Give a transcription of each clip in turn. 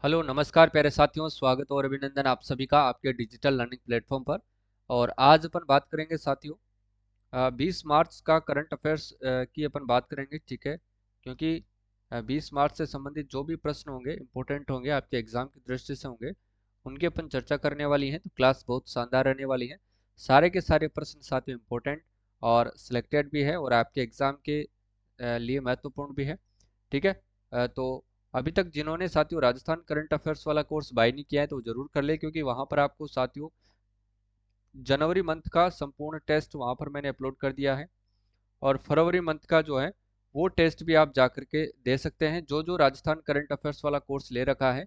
Hello नमस्कार प्यारे साथियों, स्वागत और अभिनंदन आप सभी का आपके डिजिटल लर्निंग प्लेटफॉर्म पर। और आज अपन बात करेंगे साथियों 20 मार्च का करंट अफेयर्स की अपन बात करेंगे, ठीक है। क्योंकि 20 मार्च से संबंधित जो भी प्रश्न होंगे इंपॉर्टेंट होंगे, आपके एग्जाम की दृष्टि से होंगे, उनकी अपन चर्चा करने वाली है। तो क्लास बहुत शानदार रहने वाली है। सारे के सारे प्रश्न साथियों इंपॉर्टेंट और सिलेक्टेड भी है और आपके एग्जाम के लिए महत्वपूर्ण भी है, ठीक है। तो अभी तक जिन्होंने साथियों राजस्थान करंट अफेयर्स वाला कोर्स बाय नहीं किया है तो वो जरूर कर ले, क्योंकि वहां पर आपको साथियों जनवरी मंथ का संपूर्ण टेस्ट वहां पर मैंने अपलोड कर दिया है। और फरवरी मंथ का जो है वो टेस्ट भी आप जा करके दे सकते हैं। जो जो राजस्थान करंट अफेयर्स वाला कोर्स ले रखा है,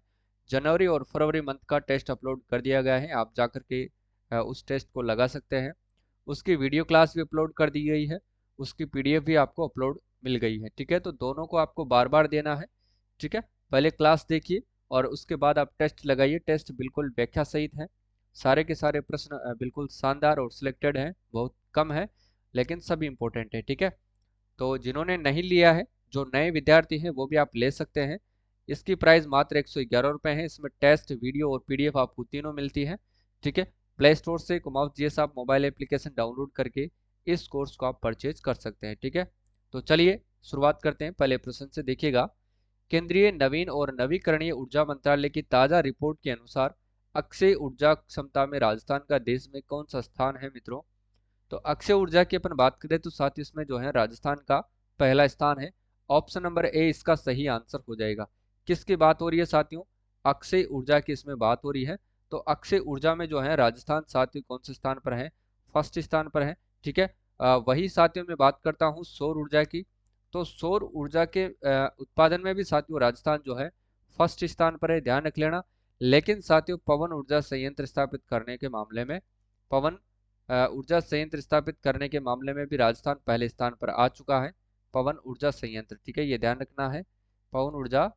जनवरी और फरवरी मंथ का टेस्ट अपलोड कर दिया गया है। आप जा करके उस टेस्ट को लगा सकते हैं। उसकी वीडियो क्लास भी अपलोड कर दी गई है, उसकी पीडीएफ भी आपको अपलोड मिल गई है, ठीक है। तो दोनों को आपको बार बार देना है, ठीक है। पहले क्लास देखिए और उसके बाद आप टेस्ट लगाइए। टेस्ट बिल्कुल व्याख्या सहित है। सारे के सारे प्रश्न बिल्कुल शानदार और सिलेक्टेड हैं, बहुत कम है लेकिन सभी इंपॉर्टेंट है, ठीक है। तो जिन्होंने नहीं लिया है, जो नए विद्यार्थी हैं, वो भी आप ले सकते हैं। इसकी प्राइस मात्र 111 रुपये है। इसमें टेस्ट, वीडियो और पीडीएफ आपको तीनों मिलती है, ठीक है। प्ले स्टोर से कुमाऊं जीएस आप मोबाइल एप्लीकेशन डाउनलोड करके इस कोर्स को आप परचेज कर सकते हैं, ठीक है। तो चलिए शुरुआत करते हैं पहले प्रश्न से। देखिएगा, केंद्रीय नवीन और नवीकरणीय ऊर्जा मंत्रालय की ताजा रिपोर्ट के अनुसार अक्षय ऊर्जा क्षमता में राजस्थान का देश में कौन सा स्थान है मित्रों। तो अक्षय ऊर्जा की अपन बात करें तो साथ इसमें जो है राजस्थान का पहला स्थान है। ऑप्शन नंबर ए इसका सही आंसर हो जाएगा। किसकी बात हो रही है साथियों? अक्षय ऊर्जा की इसमें बात हो रही है। तो अक्षय ऊर्जा में जो है राजस्थान साथियों कौन से स्थान पर है? फर्स्ट स्थान पर है, ठीक है। वही साथियों में बात करता हूँ सौर ऊर्जा की। तो सौर ऊर्जा के उत्पादन में भी साथियों राजस्थान जो है फर्स्ट स्थान पर है, ध्यान रख लेना। लेकिन साथियों पवन ऊर्जा संयंत्र स्थापित करने के मामले में, पवन ऊर्जा संयंत्र स्थापित करने के मामले में भी राजस्थान पहले स्थान पर आ चुका है। पवन ऊर्जा संयंत्र, ठीक है, ये ध्यान रखना है। पवन ऊर्जा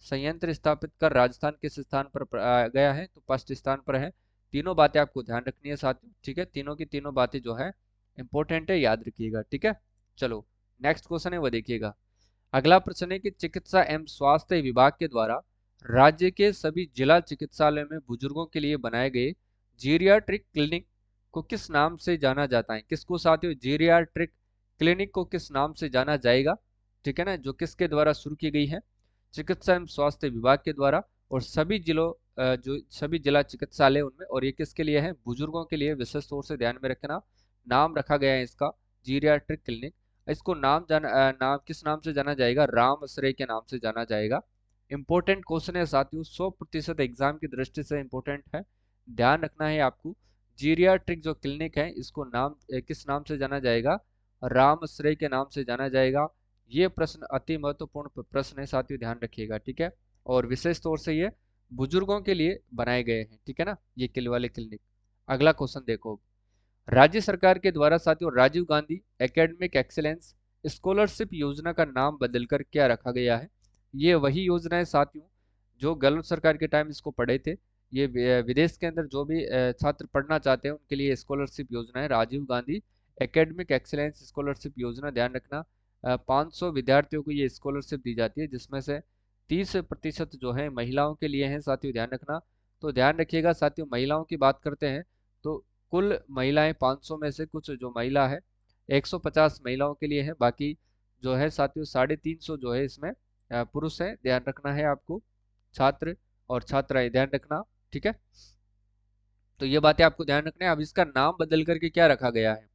संयंत्र स्थापित कर राजस्थान किस स्थान पर गया है? तो फर्स्ट स्थान पर है। तीनों बातें आपको ध्यान रखनी है साथियों, ठीक है। तीनों की तीनों बातें जो है इंपॉर्टेंट है, याद रखिएगा, ठीक है। चलो नेक्स्ट क्वेश्चन है वो देखिएगा। अगला प्रश्न है कि चिकित्सा एवं स्वास्थ्य विभाग के द्वारा राज्य के सभी जिला चिकित्सालय में बुजुर्गों के लिए बनाए गए जीरियाट्रिक क्लिनिक को किस नाम से जाना जाता है? किसको साथियों? जीरियाट्रिक क्लिनिक को किस नाम से जाना जाएगा, ठीक है ना, जो किसके द्वारा शुरू की गई है? चिकित्सा एवं स्वास्थ्य विभाग के द्वारा। और सभी जिलों जो सभी जिला चिकित्सालय उनमें, और ये किसके लिए है? बुजुर्गों के लिए। विशेष तौर से ध्यान में रखना, नाम रखा गया है इसका जीरियाट्रिक क्लिनिक। इसको नाम किस नाम से जाना जाएगा? राम आश्रय के नाम से जाना जाएगा। इंपॉर्टेंट क्वेश्चन है साथियों, 100% एग्जाम की दृष्टि से इंपॉर्टेंट है, ध्यान रखना है आपको। जीरियाट्रिक जो क्लिनिक है इसको किस नाम से जाना जाएगा? राम आश्रय के नाम से जाना जाएगा। ये प्रश्न अति महत्वपूर्ण प्रश्न है साथियों, ध्यान रखिएगा, ठीक है। और विशेष तौर से ये बुजुर्गों के लिए बनाए गए हैं, ठीक है ना, ये किल वाले क्लिनिक। अगला क्वेश्चन देखो, राज्य सरकार के द्वारा साथियों Rajiv Gandhi academic excellence scholarship योजना का नाम बदलकर क्या रखा गया है? ये वही योजना है साथियों जो गहलोत सरकार के टाइम इसको पढ़े थे। ये विदेश के अंदर जो भी छात्र पढ़ना चाहते हैं उनके लिए स्कॉलरशिप योजना है, Rajiv Gandhi academic excellence scholarship योजना। ध्यान रखना, 500 विद्यार्थियों को ये स्कॉलरशिप दी जाती है, जिसमें से 30% जो है महिलाओं के लिए हैं साथियों, ध्यान रखना। तो ध्यान रखिएगा साथियों, महिलाओं की बात करते हैं तो कुल महिलाएं 500 में से कुछ जो महिला है 150 महिलाओं के लिए है, बाकी जो है साथियों 350 जो है इसमें पुरुष है, ध्यान रखना है आपको। छात्र और छात्राएं, ध्यान रखना, ठीक है। तो ये बातें आपको ध्यान रखना है। अब इसका नाम बदल करके क्या रखा गया है?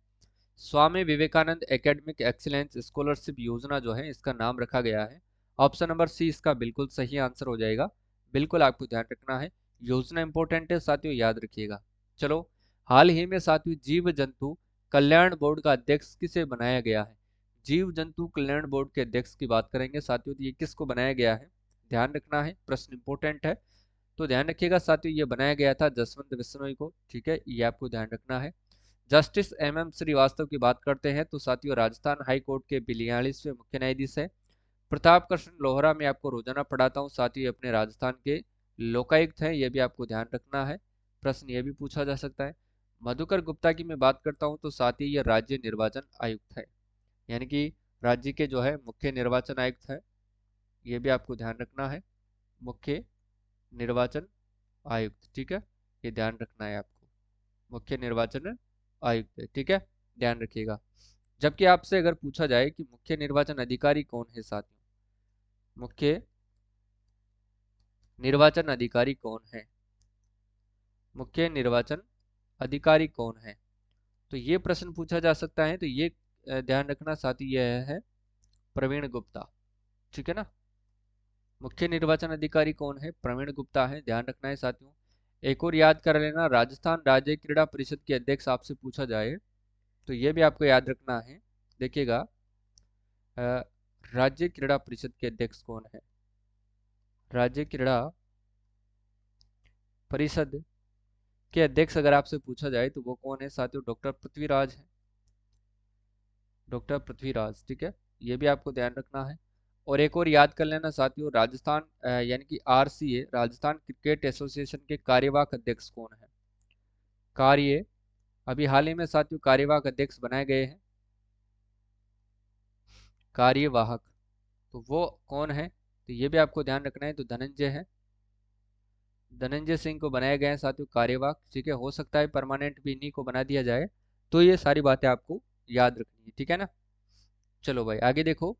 Swami Vivekananda academic excellence scholarship योजना जो है इसका नाम रखा गया है। ऑप्शन नंबर सी इसका बिल्कुल सही आंसर हो जाएगा। बिल्कुल आपको ध्यान रखना है, योजना इंपॉर्टेंट है साथियों, याद रखिएगा। चलो, हाल ही में साथियों जीव जंतु कल्याण बोर्ड का अध्यक्ष किसे बनाया गया है? जीव जंतु कल्याण बोर्ड के अध्यक्ष की बात करेंगे साथियों, तो ये किसको बनाया गया है? ध्यान रखना है, प्रश्न इंपॉर्टेंट है। तो ध्यान रखिएगा साथियों, ये बनाया गया था जसवंत बिश्नोई को, ठीक है, ये आपको ध्यान रखना है। जस्टिस एम श्रीवास्तव की बात करते हैं तो साथियों राजस्थान हाई कोर्ट के 42वें मुख्य न्यायाधीश है। प्रताप कृष्ण लोहरा में आपको रोजाना पढ़ाता हूँ साथियों, अपने राजस्थान के लोकायुक्त हैं, ये भी आपको ध्यान रखना है, प्रश्न ये भी पूछा जा सकता है। मधुकर गुप्ता की मैं बात करता हूँ तो साथियों ये राज्य निर्वाचन आयुक्त है, यानी कि राज्य के जो है मुख्य निर्वाचन आयुक्त है, ये भी आपको ध्यान रखना है, मुख्य निर्वाचन आयुक्त, ठीक है, ये ध्यान रखना है आपको, मुख्य निर्वाचन आयुक्त है, ठीक है, ध्यान रखिएगा। जबकि आपसे अगर पूछा जाए कि मुख्य निर्वाचन अधिकारी कौन है साथियों, मुख्य निर्वाचन अधिकारी कौन है, मुख्य निर्वाचन अधिकारी कौन है, तो ये प्रश्न पूछा जा सकता है। तो ये ध्यान रखना साथी, यह है प्रवीण गुप्ता, ठीक है ना। मुख्य निर्वाचन अधिकारी कौन है, प्रवीण गुप्ता है, ध्यान रखना है साथियों। एक और याद कर लेना, राजस्थान राज्य क्रीड़ा परिषद के अध्यक्ष आपसे पूछा जाए तो ये भी आपको याद रखना है। देखिएगा, राज्य क्रीड़ा परिषद के अध्यक्ष कौन है, राज्य क्रीड़ा परिषद के अध्यक्ष अगर आपसे पूछा जाए तो वो कौन है साथियों, डॉक्टर पृथ्वीराज है, डॉक्टर पृथ्वीराज, ठीक है, ये भी आपको ध्यान रखना है। और एक और याद कर लेना साथियों, राजस्थान यानी कि आरसीए, राजस्थान क्रिकेट एसोसिएशन के कार्यवाहक अध्यक्ष कौन है, कार्य अभी हाल ही में साथियों कार्यवाहक अध्यक्ष बनाए गए हैं, कार्यवाहक, तो वो कौन है, तो ये भी आपको ध्यान रखना है। तो धनंजय है, धनंजय सिंह को बनाया गया है साथियों कार्यवाहक, ठीक है, हो सकता है परमानेंट भी इन्हीं को बना दिया जाए। तो ये सारी बातें आपको याद रखनी है, ठीक है ना। चलो भाई आगे देखो,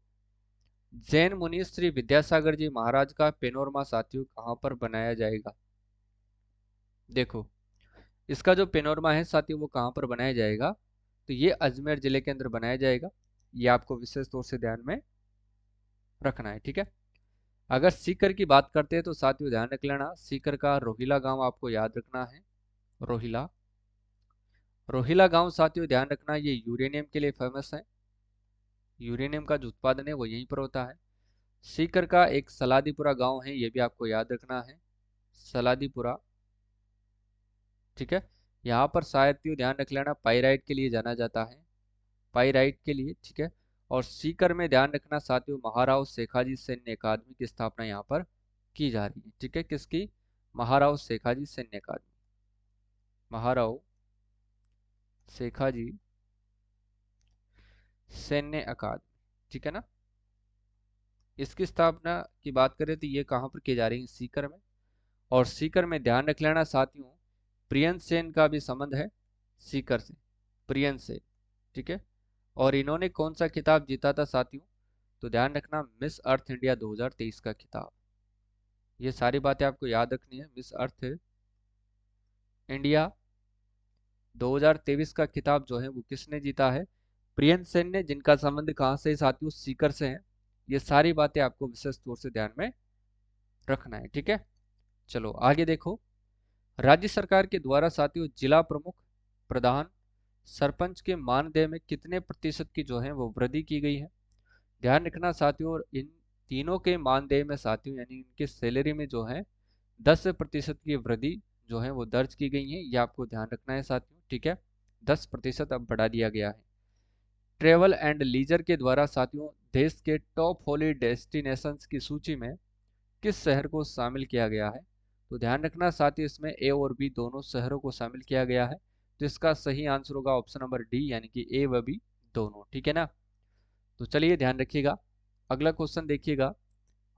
जैन मुनि श्री विद्यासागर जी महाराज का पेनोरमा साथियों कहाँ पर बनाया जाएगा। देखो, इसका जो पेनोरमा है साथियों वो कहाँ पर बनाया जाएगा, तो ये अजमेर जिले के अंदर बनाया जाएगा। ये आपको विशेष तौर से ध्यान में रखना है, ठीक है। अगर सीकर की बात करते हैं तो साथियों ध्यान रख लेना, सीकर का रोहिला गांव आपको याद रखना है, रोहिला, रोहिला गांव साथियों ध्यान रखना, ये यूरेनियम के लिए फेमस है, यूरेनियम का जो उत्पादन है वो यहीं पर होता है। सीकर का एक सलादीपुरा गांव है, ये भी आपको याद रखना है, सलादीपुरा, ठीक है। यहाँ पर साथियों ध्यान रख लेना पाइराइट के लिए जाना जाता है, पाइराइट के लिए, ठीक है। और सीकर में ध्यान रखना साथियों, महाराव शेखाजी सैन्य अकादमी की स्थापना यहाँ पर की जा रही है, ठीक है, किसकी, महाराव शेखाजी सैन्य अकादमी, महाराव शेखाजी सैन्य अकादमी, ठीक है ना। इसकी स्थापना की बात करें तो ये कहाँ पर की जा रही है, सीकर में। और सीकर में ध्यान रख लेना साथियों, प्रियंश सेन का भी संबंध है सीकर से, प्रियंश सेन, ठीक है। और इन्होंने कौन सा खिताब जीता था साथियों, तो ध्यान रखना मिस अर्थ इंडिया 2023 का खिताब। ये सारी बातें आपको याद रखनी है, मिस अर्थ इंडिया 2023 का खिताब जो है वो किसने जीता है, प्रियंश सेन ने, जिनका संबंध कहाँ से है साथियों, सीकर से है। ये सारी बातें आपको विशेष तौर से ध्यान में रखना है, ठीक है। चलो आगे देखो, राज्य सरकार के द्वारा साथियों जिला प्रमुख, प्रधान, सरपंच के मानदेय में कितने प्रतिशत की जो है वो वृद्धि की गई है। ध्यान रखना साथियों, इन तीनों के मानदेय में साथियों यानी इनके सैलरी में जो है 10% की वृद्धि जो है वो दर्ज की गई है, ये आपको ध्यान रखना है साथियों, ठीक है। 10% अब बढ़ा दिया गया है। ट्रेवल एंड लीजर के द्वारा साथियों देश के टॉप हॉली डेस्टिनेशंस की सूची में किस शहर को शामिल किया गया है, तो ध्यान रखना साथियों इसमें ए और बी दोनों शहरों को शामिल किया गया है। तो इसका सही आंसर होगा ऑप्शन नंबर डी, यानी कि ए व बी दोनों, ठीक है ना। तो चलिए ध्यान रखिएगा, अगला क्वेश्चन देखिएगा,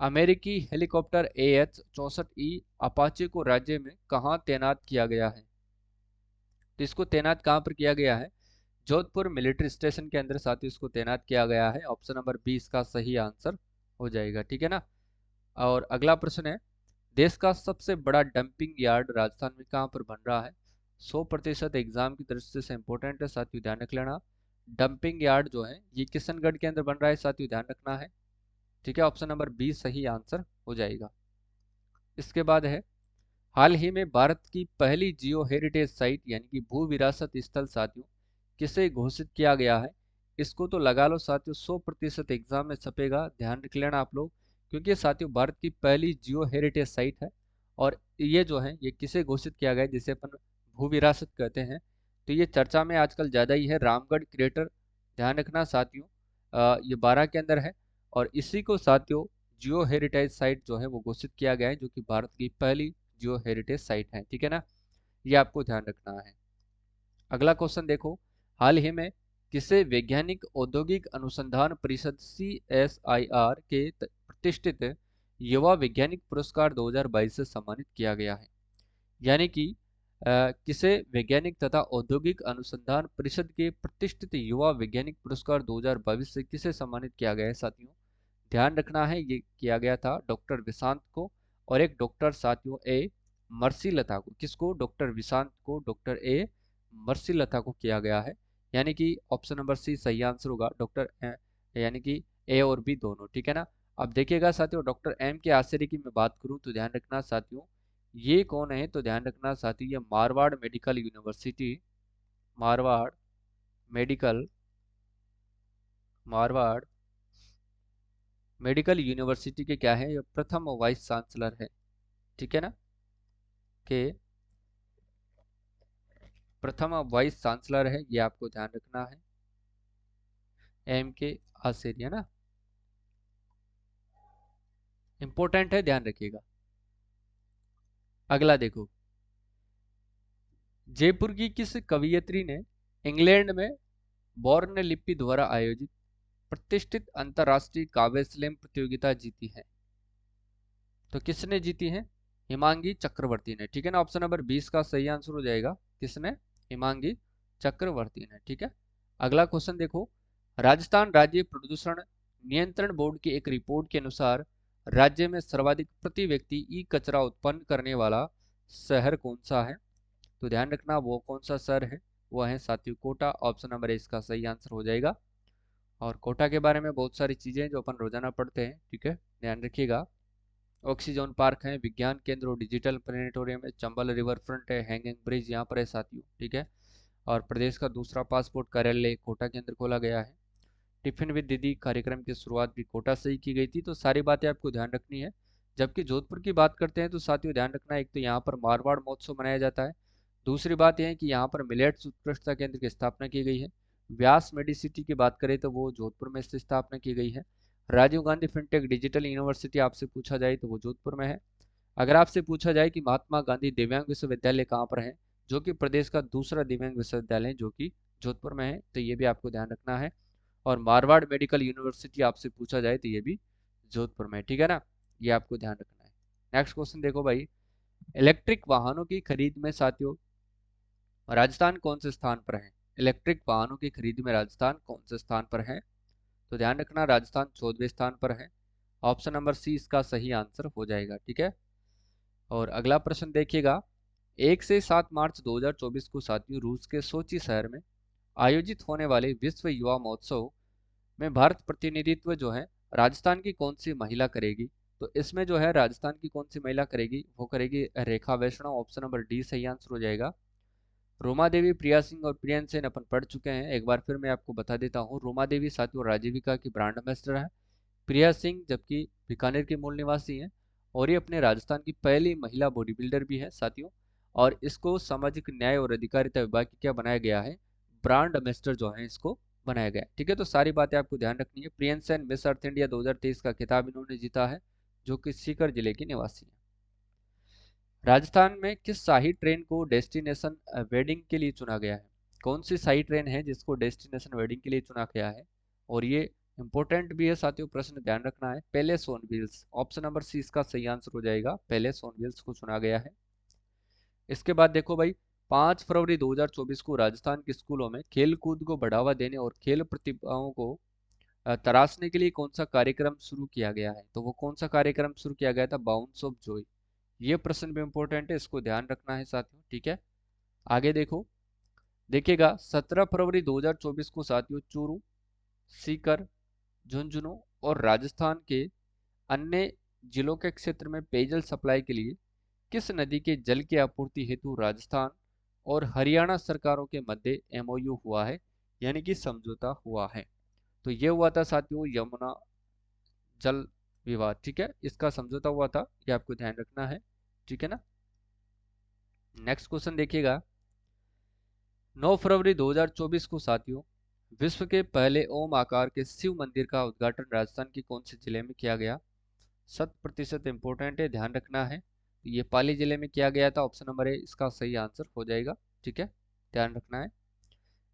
अमेरिकी हेलीकॉप्टर AH-64E अपाचे को राज्य में कहाँ तैनात किया गया है। तो इसको तैनात कहाँ पर किया गया है, जोधपुर मिलिट्री स्टेशन के अंदर साथियों इसको तैनात किया गया है, ऑप्शन नंबर बी इसका सही आंसर हो जाएगा, ठीक है ना। और अगला प्रश्न है, देश का सबसे बड़ा डंपिंग यार्ड राजस्थान में कहाँ पर बन रहा है। 100% एग्जाम की दृष्टि से इंपॉर्टेंट है साथियों, ध्यान रख लेना। डंपिंग यार्ड जो है ये किशनगढ़ के अंदर बन रहा है साथियों, ध्यान रखना है, ठीक है, ऑप्शन नंबर बी सही आंसर हो जाएगा। इसके बाद है, हाल ही में भारत की पहली जियो हेरिटेज साइट यानी कि भू विरासत स्थल साथियों किसे घोषित किया गया है। इसको तो लगा लो साथियों, 100% एग्जाम में छपेगा, ध्यान रख लेना आप लोग, क्योंकि साथियों भारत की पहली जियो हेरिटेज साइट है। और ये जो है ये किसे घोषित किया गया है, जिसे अपन भू विरासत कहते हैं। तो ये चर्चा में आजकल ज़्यादा ही है, रामगढ़ क्रेटर, ध्यान रखना साथियों, ये 12 के अंदर है। और इसी को साथियों जियो हेरिटेज साइट जो है वो घोषित किया गया है, जो कि भारत की पहली जियो हेरिटेज साइट है, ठीक है ना, ये आपको ध्यान रखना है। अगला क्वेश्चन देखो, हाल ही में किसे वैज्ञानिक औद्योगिक अनुसंधान परिषद CSIR के प्रतिष्ठित युवा वैज्ञानिक पुरस्कार 2022 से सम्मानित किया गया है। यानी कि किसे वैज्ञानिक तथा औद्योगिक अनुसंधान परिषद के प्रतिष्ठित युवा वैज्ञानिक पुरस्कार 2022 से किसे सम्मानित किया गया है साथियों? ध्यान रखना है, ये किया गया था डॉक्टर विशांत को और एक डॉक्टर साथियों ए मर्सीलता को। किसको? डॉक्टर विशांत को, डॉक्टर ए मर्सीलता को किया गया है। यानी कि ऑप्शन नंबर सी सही आंसर होगा, डॉक्टर यानी कि ए और बी दोनों, ठीक है ना। अब देखिएगा साथियों, डॉक्टर एम के आश्चर्य की मैं बात करूं तो ध्यान रखना साथियों, ये कौन है? तो ध्यान रखना साथियों, ये Marwar medical university, Marwar medical, Marwar medical university के क्या है? ये प्रथम वाइस चांसलर है, ठीक है ना, के प्रथम वाइस चांसलर है, ये आपको ध्यान रखना है, एम के आचार्य ना, इंपॉर्टेंट है, ध्यान रखिएगा। अगला देखो, जयपुर की किस कवयित्री ने इंग्लैंड में बॉर्न लिपि द्वारा आयोजित प्रतिष्ठित अंतरराष्ट्रीय काव्य स्लैम प्रतियोगिता जीती है? तो किसने जीती है? हिमांगी चक्रवर्ती ने, ठीक है ना। ऑप्शन नंबर 20 का सही आंसर हो जाएगा, किसने? हिमांगी चक्रवर्ती ने, ठीक है। अगला क्वेश्चन देखो, राजस्थान राज्य प्रदूषण नियंत्रण बोर्ड की एक रिपोर्ट के अनुसार राज्य में सर्वाधिक प्रति व्यक्ति ई कचरा उत्पन्न करने वाला शहर कौन सा है? तो ध्यान रखना, वो कौन सा शहर है? वो है साथियों कोटा। ऑप्शन नंबर इसका सही आंसर हो जाएगा। और कोटा के बारे में बहुत सारी चीजें जो अपन रोजाना पढ़ते हैं, ठीक है, ध्यान रखिएगा। ऑक्सीजन पार्क है, विज्ञान केंद्र और डिजिटल प्लेनेटोरियम है, चंबल रिवर फ्रंट है, हैंगिंग ब्रिज यहाँ पर है साथियों, ठीक है। और प्रदेश का दूसरा पासपोर्ट कार्यालय कोटा के अंदर खोला गया है। टिफिन विद दीदी कार्यक्रम की शुरुआत भी कोटा से ही की गई थी। तो सारी बातें आपको ध्यान रखनी है। जबकि जोधपुर की बात करते हैं तो साथियों ध्यान रखना, एक तो यहाँ पर मारवाड़ महोत्सव मनाया जाता है। दूसरी बात यह है कि यहाँ पर मिलेट्स उत्कृष्टता केंद्र की स्थापना की गई है। व्यास मेडिसिटी की बात करें तो वो जोधपुर में इसकी स्थापना की गई है। Rajiv Gandhi fintech digital university आपसे पूछा जाए तो वो जोधपुर में है। अगर आपसे पूछा जाए कि महात्मा गांधी दिव्यांग विश्वविद्यालय कहाँ पर है, जो कि प्रदेश का दूसरा दिव्यांग विश्वविद्यालय है, जो कि जोधपुर में है, तो ये भी आपको ध्यान रखना है। और मारवाड़ मेडिकल यूनिवर्सिटी आपसे पूछा जाए तो ये भी जोधपुर में है, ठीक है ना, ये आपको ध्यान रखना है। नेक्स्ट क्वेश्चन देखो भाई, इलेक्ट्रिक वाहनों की खरीद में साथियों राजस्थान कौन से स्थान पर है? इलेक्ट्रिक वाहनों की खरीद में राजस्थान कौन से स्थान पर है? तो ध्यान रखना, राजस्थान 14वें स्थान पर है। ऑप्शन नंबर सी इसका सही आंसर हो जाएगा, ठीक है। और अगला प्रश्न देखिएगा, 1 से 7 मार्च 2024 को साथियों रूस के सोची शहर में आयोजित होने वाले विश्व युवा महोत्सव में भारत प्रतिनिधित्व जो है राजस्थान की कौन सी महिला करेगी? तो इसमें जो है राजस्थान की कौन सी महिला करेगी? वो करेगी रेखा वैष्णव। ऑप्शन नंबर डी सही आंसर हो जाएगा। रोमा देवी, प्रिया सिंह और प्रियन सेन अपन पढ़ चुके हैं, एक बार फिर मैं आपको बता देता हूँ। रोमा देवी साथियों राजीविका की ब्रांड एम्बेसडर है। प्रिया सिंह जबकि बीकानेर की मूल निवासी हैं, और ये अपने राजस्थान की पहली महिला बॉडी बिल्डर भी है साथियों। और इसको सामाजिक न्याय और अधिकारिता विभाग की क्या बनाया गया है? ब्रांड एम्बेसडर जो है इसको बनाया गया है, ठीक है। तो सारी बातें आपको ध्यान रखनी है। Priyanka Sen Miss Earth India 2023 का खिताब इन्होंने जीता है, जो कि सीकर जिले की निवासी है। राजस्थान में किस शाही ट्रेन को डेस्टिनेशन वेडिंग के लिए चुना गया है? कौन सी शाही ट्रेन है जिसको डेस्टिनेशन वेडिंग के लिए चुना गया है? और ये इंपॉर्टेंट भी है साथियों, प्रश्न ध्यान रखना है। Palace on wheels. Option number C इसका सही आंसर हो जाएगा, पैलेस ऑन व्हील्स को चुना गया है। इसके बाद देखो भाई, 5 फरवरी 2024 को राजस्थान के स्कूलों में खेल कूद को बढ़ावा देने और खेल प्रतिभाओं को तराशने के लिए कौन सा कार्यक्रम शुरू किया गया है? तो वो कौन सा कार्यक्रम शुरू किया गया था? Bounce off Joy. ये प्रश्न भी इंपॉर्टेंट है, इसको ध्यान रखना है साथियों, ठीक है। आगे देखो, देखिएगा 17 फरवरी 2024 को साथियों चूरू, सीकर, झुंझुनू और राजस्थान के अन्य जिलों के क्षेत्र में पेयजल सप्लाई के लिए किस नदी के जल की आपूर्ति हेतु राजस्थान और हरियाणा सरकारों के मध्य एमओयू हुआ है, यानी कि समझौता हुआ है? तो ये हुआ था साथियों यमुना जल विवाद, ठीक है, इसका समझौता हुआ था, ये आपको ध्यान रखना है, ठीक है ना। नेक्स्ट क्वेश्चन देखिएगा, 9 फरवरी 2024 को साथियों विश्व के पहले ओम आकार के शिव मंदिर का उद्घाटन राजस्थान के कौन से जिले में किया गया? 100% इंपोर्टेंट है, ध्यान रखना है। तो ये पाली जिले में किया गया था, ऑप्शन नंबर ए इसका सही आंसर हो जाएगा, ठीक है, ध्यान रखना है।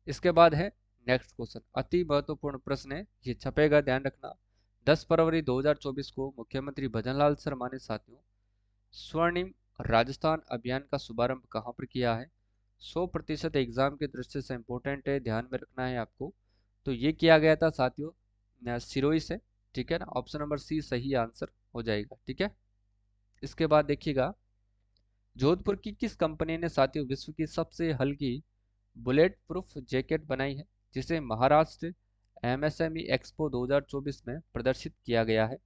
इसके बाद है नेक्स्ट क्वेश्चन, अति महत्वपूर्ण प्रश्न है, ये छपेगा, ध्यान रखना। 10 फरवरी 2024 को मुख्यमंत्री भजनलाल शर्मा ने साथियों स्वर्णिम राजस्थान अभियान का शुभारंभ कहाँ पर किया है? 100% एग्जाम की दृष्टि से इंपॉर्टेंट है, ध्यान में रखना है आपको। तो ये किया गया था साथियों सिरोही से, ठीक है ना। ऑप्शन नंबर सी सही आंसर हो जाएगा, ठीक है। इसके बाद देखिएगा, जोधपुर की किस कंपनी ने साथियों विश्व की सबसे हल्की बुलेट प्रूफ जैकेट बनाई है, जिसे महाराष्ट्र एमएसएमई एक्सपो 2024 में प्रदर्शित किया गया है?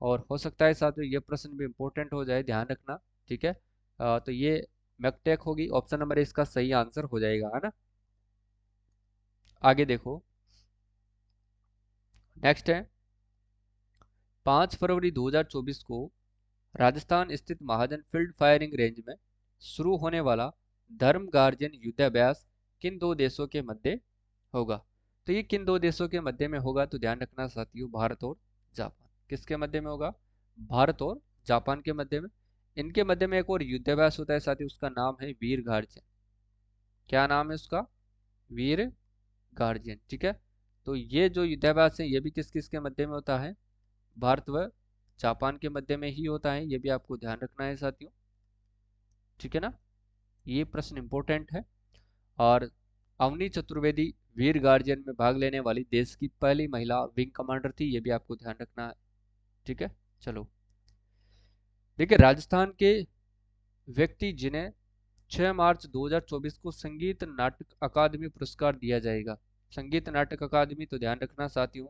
और हो सकता है साथियों ये प्रश्न भी इंपॉर्टेंट हो जाए, ध्यान रखना, ठीक है। तो ये मैकटेक होगी, ऑप्शन नंबर इसका सही आंसर हो जाएगा, है ना। आगे देखो, नेक्स्ट है 5 फरवरी 2024 को राजस्थान स्थित महाजन फील्ड फायरिंग रेंज में शुरू होने वाला धर्म गार्जियन युद्धाभ्यास किन दो देशों के मध्य होगा? तो ये किन दो देशों के मध्य में होगा? तो ध्यान रखना साथियों, भारत और जापान। किसके मध्य में होगा? भारत और जापान के मध्य में। इनके मध्य में एक और युद्धाभ्यास होता है साथियों, उसका नाम है वीर गार्जियन। क्या नाम है उसका? वीर गार्जियन, ठीक है। तो ये जो युद्धाभ्यास है ये भी किस किस के मध्य में होता है? भारत व जापान के मध्य में ही होता है, ये भी आपको ध्यान रखना है साथियों, ठीक है ना। ये प्रश्न इंपॉर्टेंट है। और अवनी चतुर्वेदी वीर गार्जियन में भाग लेने वाली देश की पहली महिला विंग कमांडर थी, ये भी आपको ध्यान रखना है, ठीक है। चलो देखिए, राजस्थान के व्यक्ति जिन्हें 6 मार्च 2024 को संगीत नाटक अकादमी पुरस्कार दिया जाएगा। संगीत नाटक अकादमी, तो ध्यान रखना साथियों,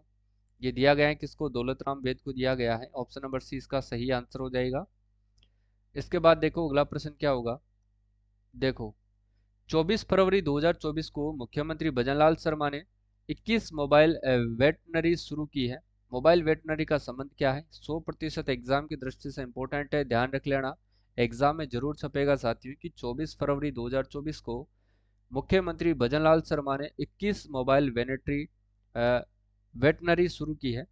ये दिया गया है किसको? दौलत राम वेद को दिया गया है। ऑप्शन नंबर सी इसका सही आंसर हो जाएगा। इसके बाद देखो अगला प्रश्न क्या होगा। देखो 24 फरवरी 2024 को मुख्यमंत्री भजनलाल शर्मा ने 21 मोबाइल वेटनरी शुरू की है। मोबाइल वेटनरी का संबंध क्या है? 100% एग्जाम की दृष्टि से इंपॉर्टेंट है, ध्यान रख लेना, एग्जाम में जरूर छपेगा साथियों कि 24 फरवरी 2024 को मुख्यमंत्री भजनलाल शर्मा ने 21 मोबाइल वेटनरी शुरू की है,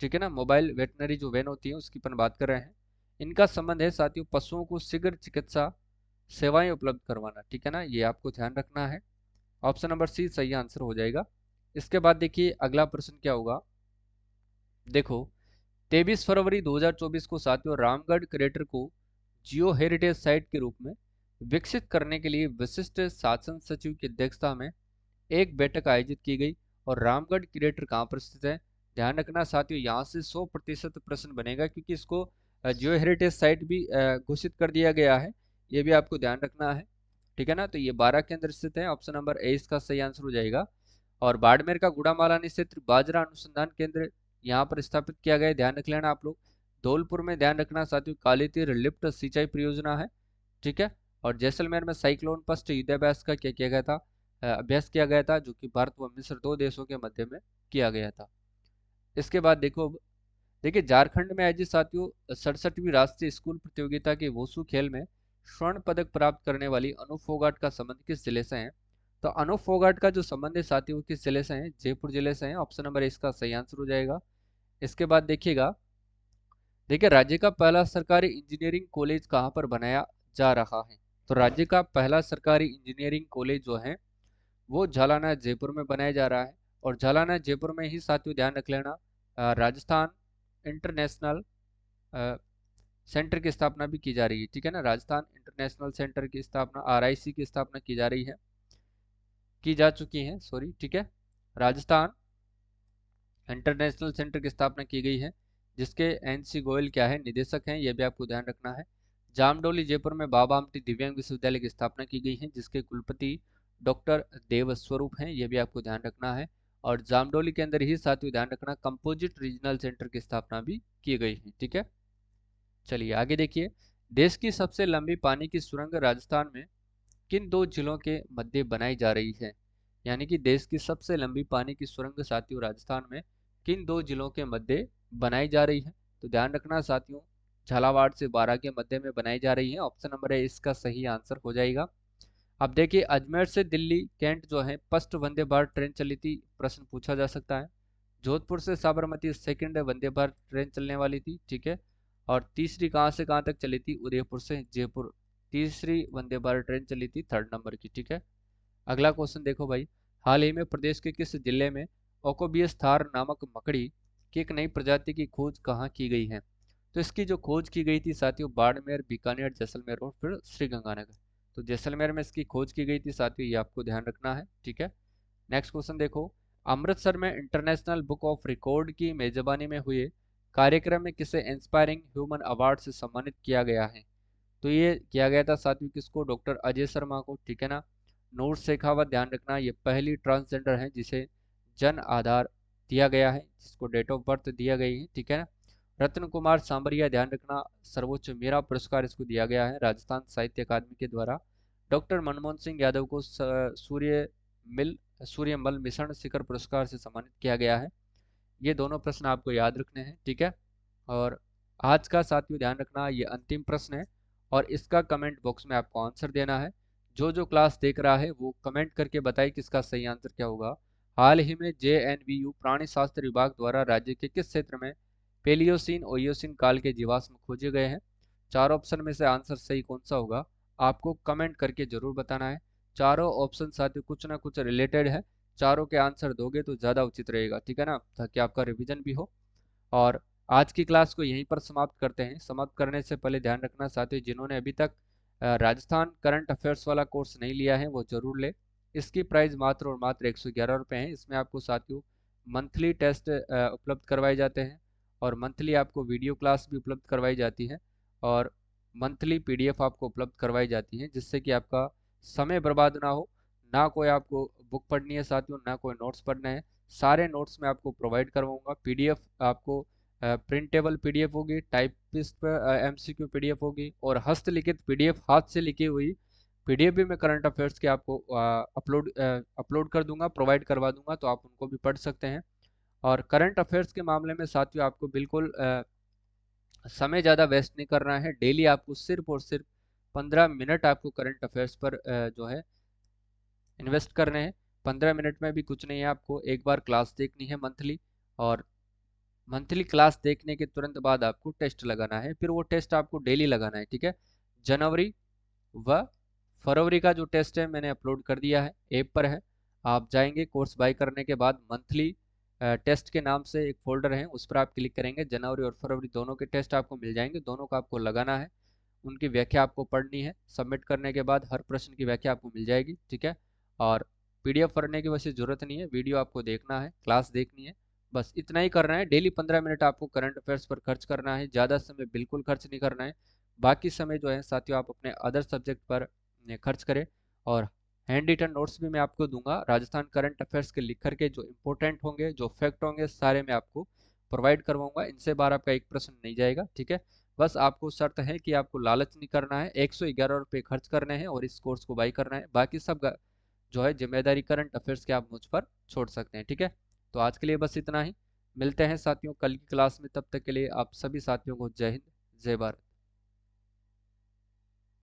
ठीक है ना। मोबाइल वेटनरी जो वैन होती है उसकी अपन बात कर रहे हैं। इनका संबंध है साथियों पशुओं को शीघ्र चिकित्सा सेवाएं उपलब्ध करवाना, ठीक है ना, ये आपको ध्यान रखना है। ऑप्शन नंबर सी सही आंसर हो जाएगा। इसके बाद देखिए अगला प्रश्न क्या होगा। देखो 23 फरवरी 2024 को साथियों रामगढ़ क्रेटर को जियो हेरिटेज साइट के रूप में विकसित करने के लिए विशिष्ट शासन सचिव की अध्यक्षता में एक बैठक आयोजित की गई। और रामगढ़ क्रेटर कहाँ पर स्थित है? ध्यान रखना साथियों, यहाँ से 100% प्रश्न बनेगा, क्योंकि इसको जियो हेरिटेज साइट भी घोषित कर दिया गया है, ये भी आपको ध्यान रखना है, ठीक है ना। तो ये 12 के अंदर स्थित है, ऑप्शन नंबर ए इसका सही आंसर हो जाएगा। और बाड़मेर का गुड़ामालानी क्षेत्र बाजरा अनुसंधान केंद्र यहाँ पर स्थापित किया गया है, ध्यान रख लेना आप लोग। धौलपुर में ध्यान रखना साथियों काली तीर लिफ्ट सिंचाई परियोजना है, ठीक है। और जैसलमेर में साइक्लोन पस्ट युद्धाभ्यास का क्या किया गया था? अभ्यास किया गया था, जो कि भारत व मिस्र दो देशों के मध्य में किया गया था। इसके बाद देखो, देखिए झारखंड में आयोजित साथियों 67वीं राष्ट्रीय स्कूल प्रतियोगिता के वुशु खेल में स्वर्ण पदक प्राप्त करने वाली अनु फोगाट का संबंध किस जिले से है? तो अनु फोगाट का जो संबंध है साथियों किस जिले से है? जयपुर जिले से है, ऑप्शन नंबर इसका सही आंसर हो जाएगा। इसके बाद देखिएगा, देखिए राज्य का पहला सरकारी इंजीनियरिंग कॉलेज कहाँ पर बनाया जा रहा है? तो राज्य का पहला सरकारी इंजीनियरिंग कॉलेज जो है वो झालाना जयपुर में बनाया जा रहा है। और झालाना जयपुर में ही साथियों ध्यान रख लेना राजस्थान इंटरनेशनल सेंटर की स्थापना भी की जा रही है, ठीक है ना। राजस्थान इंटरनेशनल सेंटर की स्थापना, आरआईसी की स्थापना की जा रही है, की जा चुकी है, सॉरी, ठीक है। राजस्थान इंटरनेशनल सेंटर की स्थापना की गई है, जिसके एनसी गोयल क्या है? निदेशक हैं, यह भी आपको ध्यान रखना है। जामडोली जयपुर में बाबा आमटी दिव्यांग विश्वविद्यालय की स्थापना की गई है, जिसके कुलपति डॉक्टर देवस्वरूप हैं, यह भी आपको ध्यान रखना है। और जामडोली के अंदर ही साथियों ध्यान रखना कंपोजिट रीजनल सेंटर की स्थापना भी की गई है, ठीक है। चलिए आगे देखिए, देश की सबसे लंबी पानी की सुरंग राजस्थान में किन दो जिलों के मध्य बनाई जा रही है? यानी कि देश की सबसे लंबी पानी की सुरंग साथियों राजस्थान में किन दो जिलों के मध्य बनाई जा रही है? तो ध्यान रखना साथियों, झालावाड़ से बारां के मध्य में बनाई जा रही है, ऑप्शन नंबर है इसका सही आंसर हो जाएगा। अब देखिए अजमेर से दिल्ली कैंट जो है फर्स्ट वंदे भारत ट्रेन चली थी, प्रश्न पूछा जा सकता है। जोधपुर से साबरमती सेकंड वंदे भारत ट्रेन चलने वाली थी, ठीक है। और तीसरी कहाँ से कहाँ तक चली थी? उदयपुर से जयपुर तीसरी वंदे भारत ट्रेन चली थी, थर्ड नंबर की, ठीक है। अगला क्वेश्चन देखो भाई, हाल ही में प्रदेश के किस जिले में ओकोबियस थार नामक मकड़ी कि एक नई प्रजाति की खोज कहाँ की गई है। तो इसकी जो खोज की गई थी साथियों, बाड़मेर, बीकानेर, जैसलमेर और फिर श्रीगंगानगर। तो जैसलमेर में इसकी खोज की गई थी साथियों, ये आपको ध्यान रखना है, ठीक है। नेक्स्ट क्वेश्चन देखो, अमृतसर में इंटरनेशनल बुक ऑफ रिकॉर्ड की मेजबानी में हुए कार्यक्रम में किसे इंस्पायरिंग ह्यूमन अवार्ड से सम्मानित किया गया है। तो ये किया गया था साथियों किसको, डॉक्टर अजय शर्मा को, ठीक है ना। नूर शेखावत, ध्यान रखना ये पहली ट्रांसजेंडर है जिसे जन आधार दिया गया है, जिसको डेट ऑफ बर्थ दिया गई है, ठीक है ना। रत्न कुमार सांबरिया, ध्यान रखना सर्वोच्च मीरा पुरस्कार इसको दिया गया है राजस्थान साहित्य अकादमी के द्वारा। डॉक्टर मनमोहन सिंह यादव को सूर्य मिल सूर्यमल मिशन शिखर पुरस्कार से सम्मानित किया गया है। ये दोनों प्रश्न आपको याद रखने हैं, ठीक है। और आज का साथियों ध्यान रखना ये अंतिम प्रश्न है और इसका कमेंट बॉक्स में आपको आंसर देना है। जो जो क्लास देख रहा है वो कमेंट करके बताए कि इसका सही आंसर क्या होगा। हाल ही में JNVU प्राणी शास्त्र विभाग द्वारा राज्य के किस क्षेत्र में पेलियोसिन ओयोसिन काल के जीवाश्म खोजे गए हैं। चार ऑप्शन में से आंसर सही कौन सा होगा आपको कमेंट करके जरूर बताना है। चारों ऑप्शन साथियों कुछ ना कुछ रिलेटेड है, चारों के आंसर दोगे तो ज़्यादा उचित रहेगा, ठीक है ना, ताकि आपका रिवीजन भी हो। और आज की क्लास को यहीं पर समाप्त करते हैं। समाप्त करने से पहले ध्यान रखना साथियों, जिन्होंने अभी तक राजस्थान करंट अफेयर्स वाला कोर्स नहीं लिया है वो जरूर ले। इसकी प्राइस मात्र और मात्र 111 रुपये है। इसमें आपको साथियों मंथली टेस्ट उपलब्ध करवाए जाते हैं और मंथली आपको वीडियो क्लास भी उपलब्ध करवाई जाती है और मंथली PDF आपको उपलब्ध करवाई जाती है, जिससे कि आपका समय बर्बाद ना हो। ना कोई आपको बुक पढ़नी है साथियों, ना कोई नोट्स पढ़ना है। सारे नोट्स मैं आपको प्रोवाइड करवाऊंगा। PDF आपको प्रिंटेबल PDF होगी, टाइपिस्ट पर MCQ PDF होगी और हस्तलिखित PDF हाथ से लिखी हुई PDF भी मैं करंट अफेयर्स के आपको अपलोड कर दूंगा, प्रोवाइड करवा दूंगा, तो आप उनको भी पढ़ सकते हैं। और करंट अफेयर्स के मामले में साथियों आपको बिल्कुल समय ज़्यादा वेस्ट नहीं करना है। डेली आपको सिर्फ और सिर्फ 15 मिनट आपको करंट अफेयर्स पर जो है इन्वेस्ट करने हैं। 15 मिनट में भी कुछ नहीं है, आपको एक बार क्लास देखनी है मंथली और मंथली क्लास देखने के तुरंत बाद आपको टेस्ट लगाना है, फिर वो टेस्ट आपको डेली लगाना है, ठीक है। जनवरी व फरवरी का जो टेस्ट है मैंने अपलोड कर दिया है, ऐप पर है। आप जाएंगे कोर्स बाय करने के बाद मंथली टेस्ट के नाम से एक फोल्डर है, उस पर आप क्लिक करेंगे, जनवरी और फरवरी दोनों के टेस्ट आपको मिल जाएंगे, दोनों का आपको लगाना है। उनकी व्याख्या आपको पढ़नी है, सबमिट करने के बाद हर प्रश्न की व्याख्या आपको मिल जाएगी, ठीक है। और PDF पढ़ने की वैसे ज़रूरत नहीं है, वीडियो आपको देखना है, क्लास देखनी है, बस इतना ही करना है। डेली 15 मिनट आपको करंट अफेयर्स पर खर्च करना है, ज़्यादा समय बिल्कुल खर्च नहीं करना है। बाकी समय जो है साथियों आप अपने अदर सब्जेक्ट पर खर्च करें। और हैंड रिटन नोट्स भी मैं आपको दूंगा, राजस्थान करंट अफेयर्स के लिख करके जो इंपॉर्टेंट होंगे, जो फैक्ट होंगे, सारे मैं आपको प्रोवाइड करवाऊंगा। इनसे बार आपका एक प्रश्न नहीं जाएगा, ठीक है। बस आपको शर्त है कि आपको लालच नहीं करना है, 111 रुपये खर्च करने हैं और इस कोर्स को बाई करना है। बाकी सब जो है जिम्मेदारी करंट अफेयर्स के आप मुझ पर छोड़ सकते हैं, ठीक है। तो आज के लिए बस इतना ही। मिलते हैं साथियों कल की क्लास में, तब तक के लिए आप सभी साथियों को जय हिंद, जय भारत।